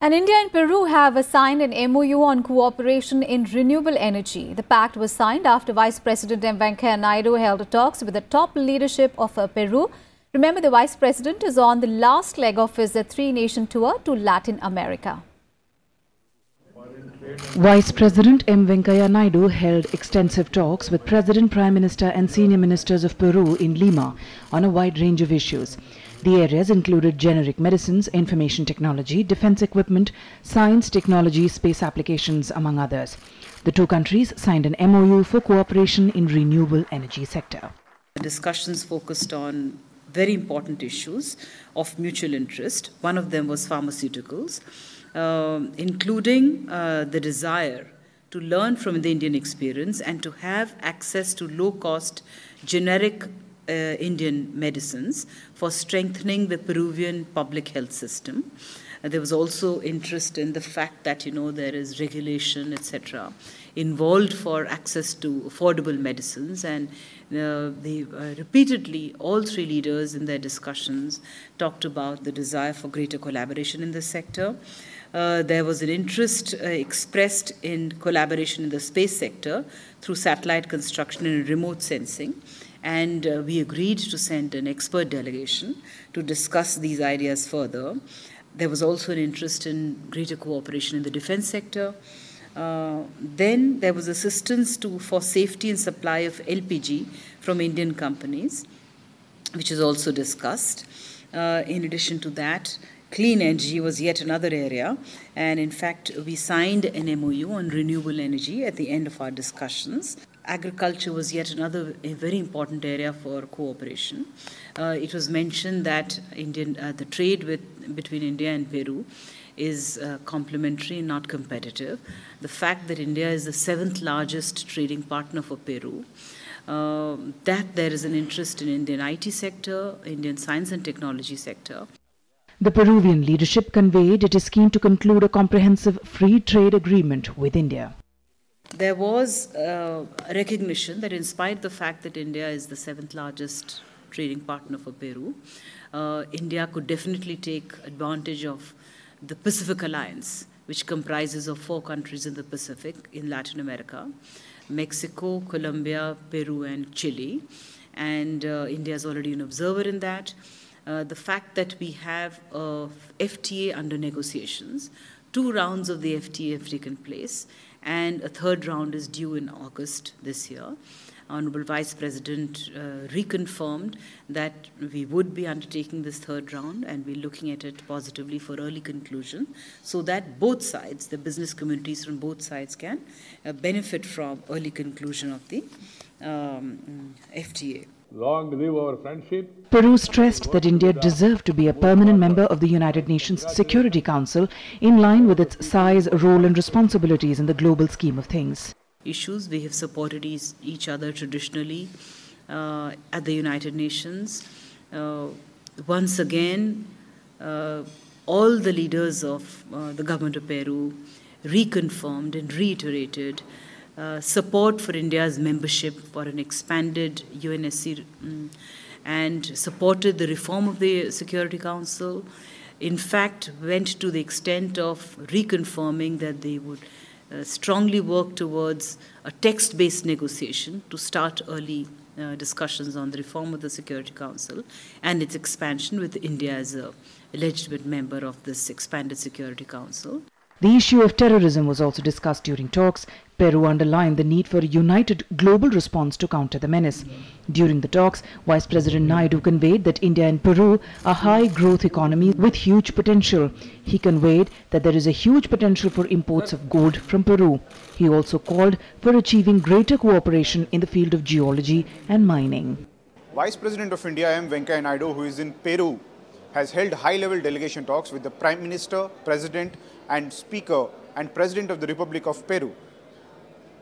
And India and Peru have signed an MOU on cooperation in renewable energy. The pact was signed after Vice President M Venkaiah Naidu held talks with the top leadership of Peru. Remember, the Vice President is on the last leg of his three-nation tour to Latin America. Vice President M Venkaiah Naidu held extensive talks with President, Prime Minister and senior ministers of Peru in Lima on a wide range of issues. The areas included generic medicines, information technology, defense equipment, science, technology, space applications, among others. The two countries signed an MOU for cooperation in renewable energy sector. The discussions focused on very important issues of mutual interest. One of them was pharmaceuticals, including the desire to learn from the Indian experience and to have access to low-cost generic Indian medicines for strengthening the Peruvian public health system. There was also interest in the fact that, there is regulation, etc., involved for access to affordable medicines, and they repeatedly, all three leaders in their discussions talked about the desire for greater collaboration in this sector. There was an interest expressed in collaboration in the space sector through satellite construction and remote sensing. And we agreed to send an expert delegation to discuss these ideas further. There was also an interest in greater cooperation in the defense sector. Then there was assistance for safety and supply of LPG from Indian companies, which is also discussed. In addition to that, clean energy was yet another area, and in fact, we signed an MOU on renewable energy at the end of our discussions. Agriculture was yet another very important area for cooperation. It was mentioned that the trade between India and Peru is complementary and not competitive. The fact that India is the 7th largest trading partner for Peru, that there is an interest in Indian IT sector, Indian science and technology sector. The Peruvian leadership conveyed it is keen to conclude a comprehensive free trade agreement with India. There was a recognition that in spite of the fact that India is the 7th largest trading partner for Peru, India could definitely take advantage of the Pacific Alliance, which comprises of 4 countries in the Pacific in Latin America: Mexico, Colombia, Peru and Chile. And India is already an observer in that. The fact that we have a FTA under negotiations, 2 rounds of the FTA have taken place, and a 3rd round is due in August this year. Honorable Vice President reconfirmed that we would be undertaking this 3rd round, and we're looking at it positively for early conclusion, so that both sides, the business communities from both sides, can benefit from early conclusion of the FTA. Long live our friendship. Peru stressed that India deserved to be a permanent member of the United Nations Security Council in line with its size, role and responsibilities in the global scheme of things. Issues we have supported each other traditionally at the United Nations. Once again, all the leaders of the government of Peru reconfirmed and reiterated support for India's membership for an expanded UNSC and supported the reform of the Security Council. In fact, went to the extent of reconfirming that they would strongly work towards a text-based negotiation to start early discussions on the reform of the Security Council and its expansion with India as a legitimate member of this expanded Security Council. The issue of terrorism was also discussed during talks. Peru underlined the need for a united global response to counter the menace. During the talks, Vice President Naidu conveyed that India and Peru are high-growth economies with huge potential. He conveyed that there is a huge potential for imports of gold from Peru. He also called for achieving greater cooperation in the field of geology and mining. Vice President of India M Venkaiah Naidu, who is in Peru, has held high-level delegation talks with the Prime Minister, President and Speaker and President of the Republic of Peru.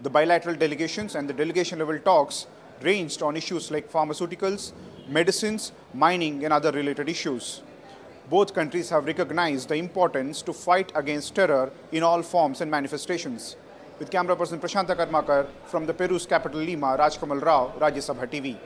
The bilateral delegations and the delegation-level talks ranged on issues like pharmaceuticals, medicines, mining and other related issues. Both countries have recognized the importance to fight against terror in all forms and manifestations. With camera person Prashanta Karmakar from the Peru's capital Lima, Rajkamal Rao, Rajya Sabha TV.